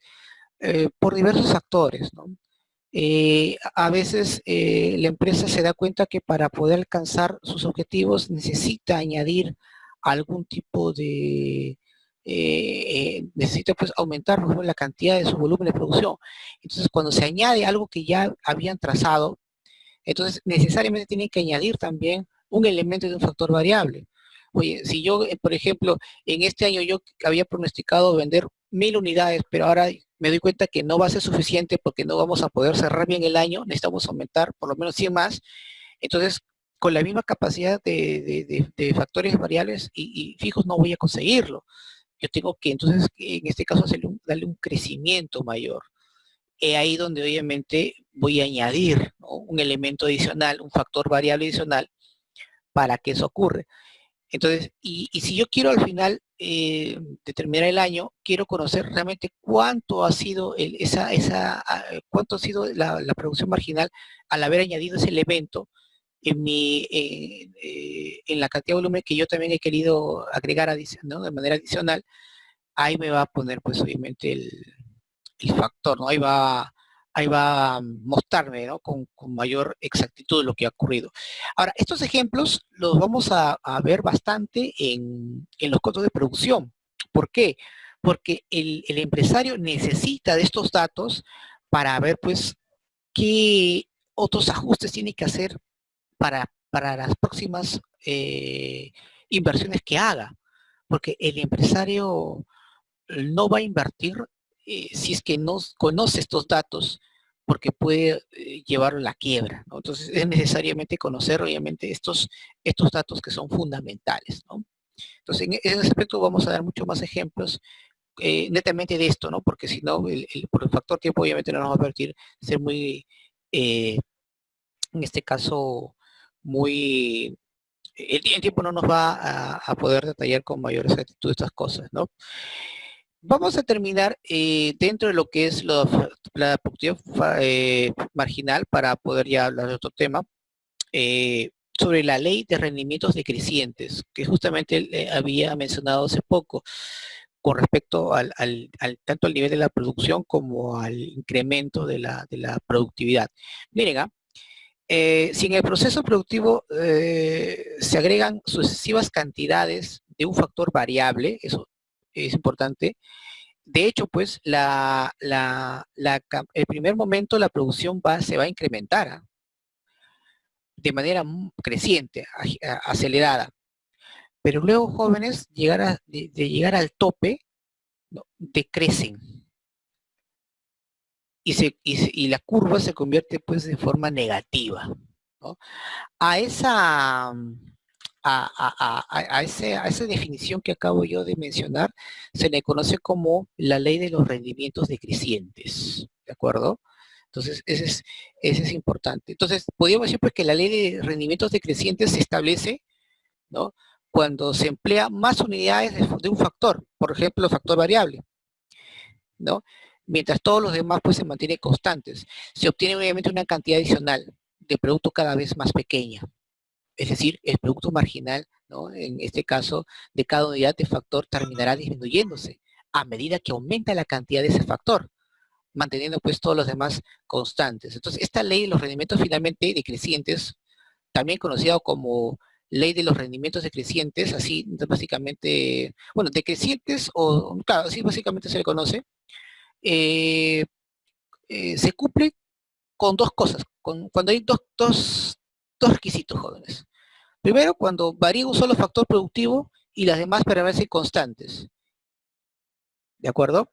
Por diversos factores, ¿no? A veces la empresa se da cuenta que para poder alcanzar sus objetivos necesita añadir algún tipo necesita pues aumentar, por ejemplo, la cantidad de su volumen de producción. Entonces, cuando se añade algo que ya habían trazado, entonces necesariamente tienen que añadir también un elemento de un factor variable. Oye, si yo, por ejemplo, en este año yo había pronosticado vender 1000 unidades, pero ahora me doy cuenta que no va a ser suficiente porque no vamos a poder cerrar bien el año, necesitamos aumentar por lo menos 100 más. Entonces, con la misma capacidad de factores variables y fijos no voy a conseguirlo. Yo tengo que, entonces, en este caso, darle un crecimiento mayor. Es ahí donde obviamente voy a añadir, ¿no?, un elemento adicional, un factor variable adicional para que eso ocurra. Entonces, y si yo quiero al final de terminar el año, quiero conocer realmente cuánto ha sido cuánto ha sido la producción marginal al haber añadido ese elemento en la cantidad de volumen que yo también he querido agregar, ¿no?, de manera adicional. Ahí me va a poner pues obviamente el factor, ¿no? Ahí va a mostrarme, ¿no?, con mayor exactitud lo que ha ocurrido. Ahora, estos ejemplos los vamos a ver bastante en los costos de producción. ¿Por qué? Porque el empresario necesita de estos datos para ver, pues, qué otros ajustes tiene que hacer para las próximas inversiones que haga. Porque el empresario no va a invertir si es que no conoce estos datos, porque puede llevarlo a la quiebra, ¿no? Entonces es necesariamente conocer obviamente estos datos que son fundamentales, ¿no? Entonces en ese aspecto vamos a dar muchos más ejemplos netamente de esto, ¿no? Porque si no, por el factor tiempo obviamente no nos va a permitir ser muy, en este caso, muy... El tiempo no nos va a poder detallar con mayor exactitud estas cosas, ¿no? Vamos a terminar dentro de lo que es la productividad marginal para poder ya hablar de otro tema, sobre la ley de rendimientos decrecientes, que justamente había mencionado hace poco, con respecto tanto al nivel de la producción como al incremento de la productividad. Miren, si en el proceso productivo se agregan sucesivas cantidades de un factor variable, eso es importante. De hecho, pues, el primer momento la producción se va a incrementar, ¿ah?, de manera creciente, acelerada. Pero luego, jóvenes, de llegar al tope, ¿no?, decrecen. Y la curva se convierte, pues, de forma negativa, ¿no? A esa, a esa definición que acabo yo de mencionar, se le conoce como la ley de los rendimientos decrecientes, ¿de acuerdo? Entonces, ese es importante. Entonces, podríamos decir pues que la ley de rendimientos decrecientes se establece, ¿no?, cuando se emplea más unidades de un factor, por ejemplo, el factor variable, ¿no? Mientras todos los demás pues se mantienen constantes. Se obtiene obviamente una cantidad adicional, de producto cada vez más pequeña. Es decir, el producto marginal, ¿no? En este caso, de cada unidad de factor terminará disminuyéndose a medida que aumenta la cantidad de ese factor, manteniendo pues todos los demás constantes. Entonces, esta ley de los rendimientos finalmente decrecientes, también conocida como ley de los rendimientos decrecientes, así básicamente, bueno, decrecientes o, claro, así básicamente se le conoce, eh, se cumple con dos cosas, cuando hay dos requisitos, jóvenes. Primero, cuando varía un solo factor productivo y las demás permanecen constantes, ¿de acuerdo?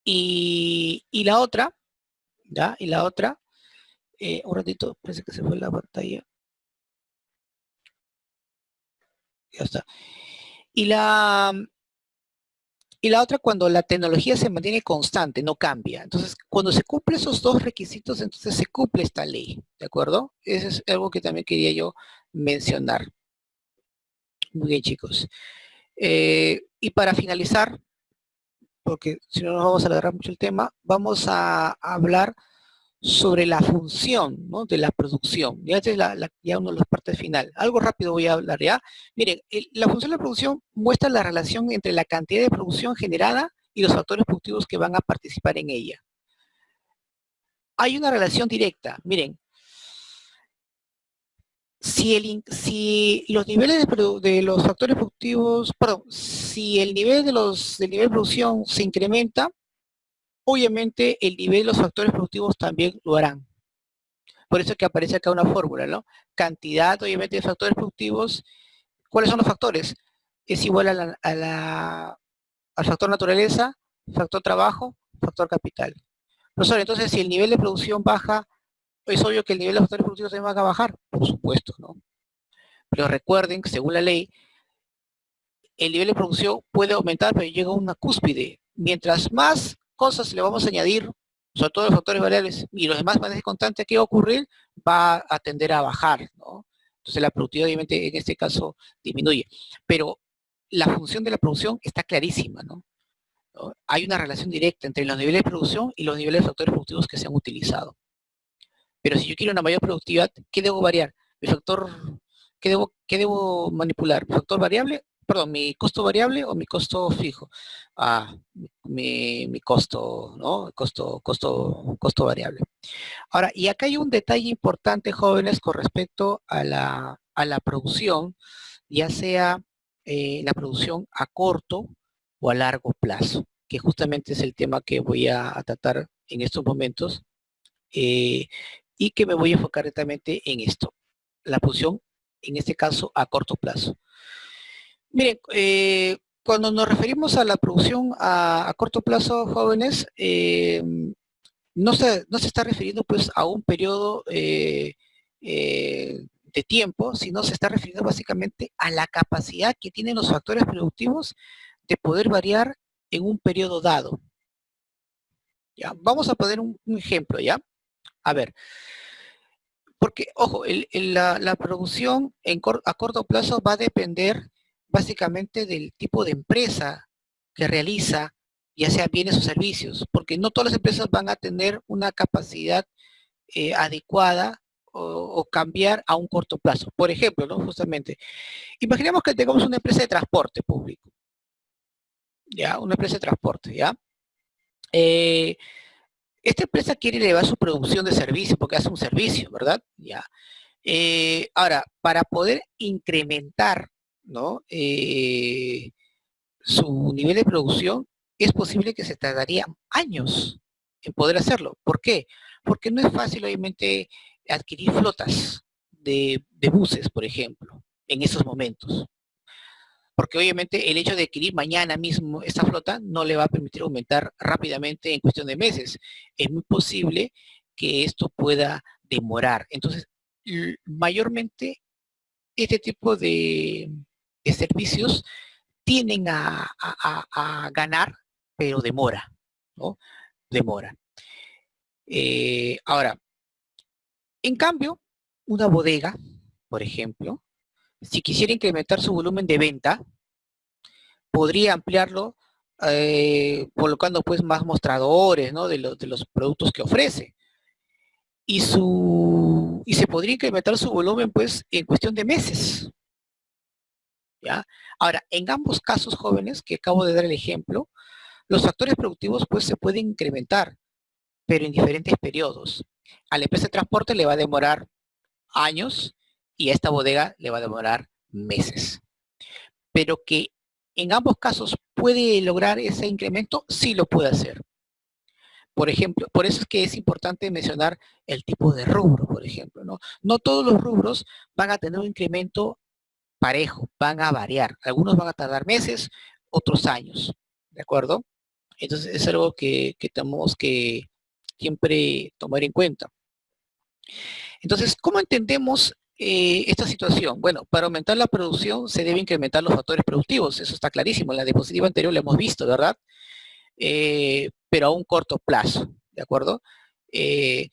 Y la otra, ¿ya? Y la otra, un ratito, parece que se fue la pantalla, ya está. Y la, y la otra, cuando la tecnología se mantiene constante, no cambia. Entonces, cuando se cumplen esos dos requisitos, entonces se cumple esta ley, ¿de acuerdo? Eso es algo que también quería yo mencionar. Muy bien, chicos. Y para finalizar, porque si no nos vamos a alargar mucho el tema, vamos a hablar sobre la función, ¿no? De la producción. Ya esta es ya una de las partes final. Algo rápido voy a hablar ya. Miren, la función de la producción muestra la relación entre la cantidad de producción generada y los factores productivos que van a participar en ella. Hay una relación directa. Miren, si los niveles de los factores productivos, perdón, si el nivel del nivel de producción se incrementa, obviamente el nivel de los factores productivos también lo harán. Por eso es que aparece acá una fórmula, ¿no? Cantidad, obviamente, de factores productivos. ¿Cuáles son los factores? Es igual al factor naturaleza, factor trabajo, factor capital. Profesor, entonces, si el nivel de producción baja, es obvio que el nivel de factores productivos también va a bajar, por supuesto, ¿no? Pero recuerden que según la ley, el nivel de producción puede aumentar, pero llega a una cúspide. Mientras más cosas le vamos a añadir, sobre todo los factores variables y los demás manejes constantes, ¿qué va a ocurrir? Va a tender a bajar, ¿no? Entonces la productividad obviamente en este caso disminuye. Pero la función de la producción está clarísima, ¿no? Hay una relación directa entre los niveles de producción y los niveles de factores productivos que se han utilizado. Pero si yo quiero una mayor productividad, ¿qué debo variar? ¿Mi factor, qué debo manipular? ¿Mi factor variable? Perdón, ¿mi costo variable o mi costo fijo? Ah, mi costo, ¿no? Costo variable. Ahora, y acá hay un detalle importante, jóvenes, con respecto a la producción, ya sea la producción a corto o a largo plazo, que justamente es el tema que voy a tratar en estos momentos, eh, y que me voy a enfocar directamente en esto, la producción, en este caso, a corto plazo. Miren, cuando nos referimos a la producción a corto plazo, jóvenes, no se está refiriendo pues a un periodo de tiempo, sino se está refiriendo básicamente a la capacidad que tienen los factores productivos de poder variar en un periodo dado. ¿Ya? Vamos a poner un ejemplo, ¿ya? A ver, porque, ojo, la producción a corto plazo va a depender básicamente del tipo de empresa que realiza, ya sea bienes o servicios, porque no todas las empresas van a tener una capacidad adecuada o cambiar a un corto plazo. Por ejemplo, ¿no? Justamente, imaginemos que tengamos una empresa de transporte público, ¿ya? Una empresa de transporte, ¿ya? Eh, esta empresa quiere elevar su producción de servicio porque hace un servicio, ¿verdad? Ya. Ahora, para poder incrementar, ¿no? Su nivel de producción, es posible que se tardaría años en poder hacerlo. ¿Por qué? Porque no es fácil, obviamente, adquirir flotas de buses, por ejemplo, en esos momentos. Porque obviamente el hecho de adquirir mañana mismo esta flota no le va a permitir aumentar rápidamente en cuestión de meses. Es muy posible que esto pueda demorar. Entonces, mayormente este tipo de servicios tienden a ganar, pero demora, ¿no? Demora. Ahora, en cambio, una bodega, por ejemplo, si quisiera incrementar su volumen de venta, podría ampliarlo colocando pues más mostradores, ¿no? De los productos que ofrece. y se podría incrementar su volumen pues en cuestión de meses, ¿ya? Ahora, en ambos casos jóvenes que acabo de dar el ejemplo, los factores productivos pues se pueden incrementar, pero en diferentes periodos. A la empresa de transporte le va a demorar años y a esta bodega le va a demorar meses. Pero que en ambos casos puede lograr ese incremento, sí lo puede hacer. Por ejemplo, por eso es que es importante mencionar el tipo de rubro, por ejemplo, ¿no? No todos los rubros van a tener un incremento parejo, van a variar. Algunos van a tardar meses, otros años, ¿de acuerdo? Entonces es algo que tenemos que siempre tomar en cuenta. Entonces, ¿cómo entendemos esta situación? Bueno, para aumentar la producción se debe incrementar los factores productivos, eso está clarísimo, en la diapositiva anterior lo hemos visto, ¿verdad? Pero a un corto plazo, ¿de acuerdo? Eh,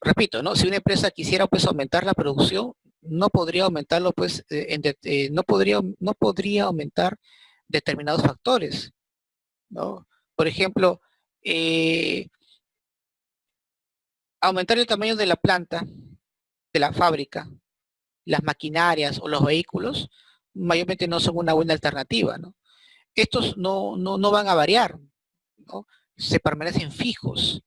repito, ¿no? Si una empresa quisiera pues aumentar la producción, no podría aumentarlo pues, no podría aumentar determinados factores, ¿no? Por ejemplo, eh, aumentar el tamaño de la planta, de la fábrica, las maquinarias o los vehículos, mayormente no son una buena alternativa, ¿no? Estos no van a variar, ¿no? Se permanecen fijos,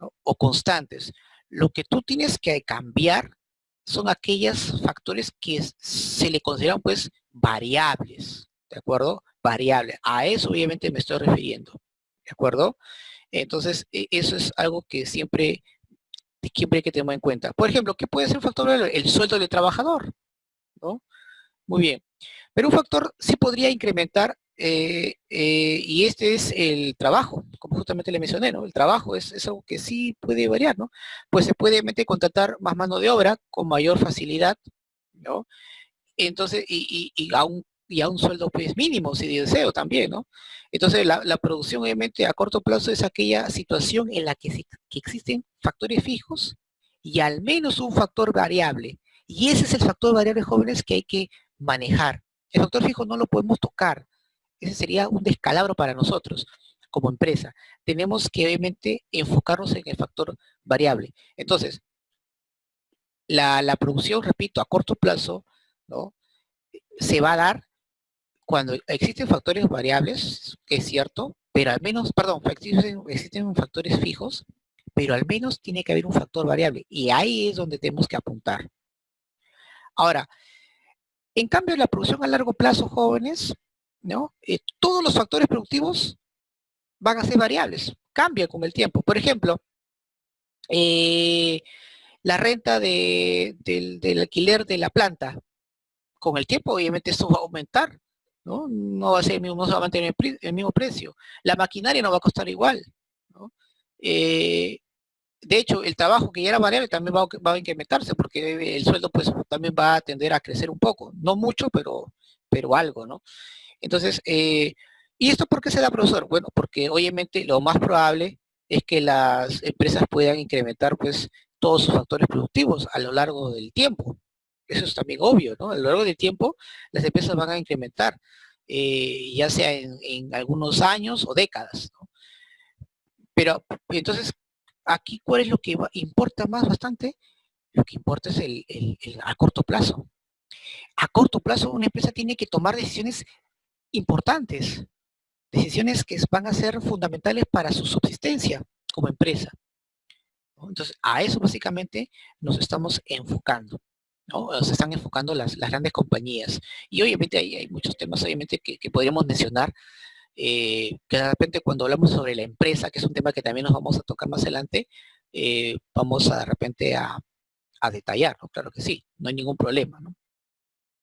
¿no? O constantes. Lo que tú tienes que cambiar son aquellos factores que se le consideran pues variables, ¿de acuerdo? Variables. A eso obviamente me estoy refiriendo, ¿de acuerdo? Entonces, eso es algo que siempre hay que tener en cuenta. Por ejemplo, ¿qué puede ser un factor variable? El sueldo del trabajador, ¿no? Muy bien. Pero un factor sí podría incrementar, y este es el trabajo, como justamente le mencioné, ¿no? El trabajo es algo que sí puede variar, ¿no? Pues se puede contratar más mano de obra con mayor facilidad, ¿no? Entonces, y a un sueldo pues mínimo, si deseo también, ¿no? Entonces, la producción obviamente a corto plazo es aquella situación en la que existen factores fijos y al menos un factor variable. Y ese es el factor variable, jóvenes, que hay que manejar. El factor fijo no lo podemos tocar. Ese sería un descalabro para nosotros como empresa. Tenemos que obviamente enfocarnos en el factor variable. Entonces, la producción, repito, a corto plazo, ¿no? Se va a dar cuando existen factores variables, que es cierto, pero al menos, perdón, existen factores fijos, pero al menos tiene que haber un factor variable. Y ahí es donde tenemos que apuntar. Ahora, en cambio, la producción a largo plazo, jóvenes, ¿no? Todos los factores productivos van a ser variables, cambia con el tiempo. Por ejemplo, eh, la renta del alquiler de la planta, con el tiempo obviamente eso va a aumentar, ¿no? No va a ser el mismo, no se va a mantener el mismo precio. La maquinaria no va a costar igual, ¿no? Eh, de hecho, el trabajo que ya era variable también va a incrementarse porque el sueldo pues también va a tender a crecer un poco, no mucho, pero algo, ¿no? Entonces, ¿y esto por qué se da, profesor? Bueno, porque obviamente lo más probable es que las empresas puedan incrementar pues todos sus factores productivos a lo largo del tiempo. Eso es también obvio, ¿no? A lo largo del tiempo las empresas van a incrementar, ya sea en algunos años o décadas, ¿no? Pero entonces, aquí, ¿cuál es lo que importa más bastante? Lo que importa es a corto plazo. A corto plazo una empresa tiene que tomar decisiones importantes, decisiones que van a ser fundamentales para su subsistencia como empresa, ¿no? Entonces, a eso básicamente nos estamos enfocando, ¿no? Se están enfocando las grandes compañías. Y obviamente hay muchos temas, obviamente, que podríamos mencionar, que de repente cuando hablamos sobre la empresa, que es un tema que también nos vamos a tocar más adelante, vamos a de repente a detallar, ¿no? Claro que sí, no hay ningún problema, ¿no?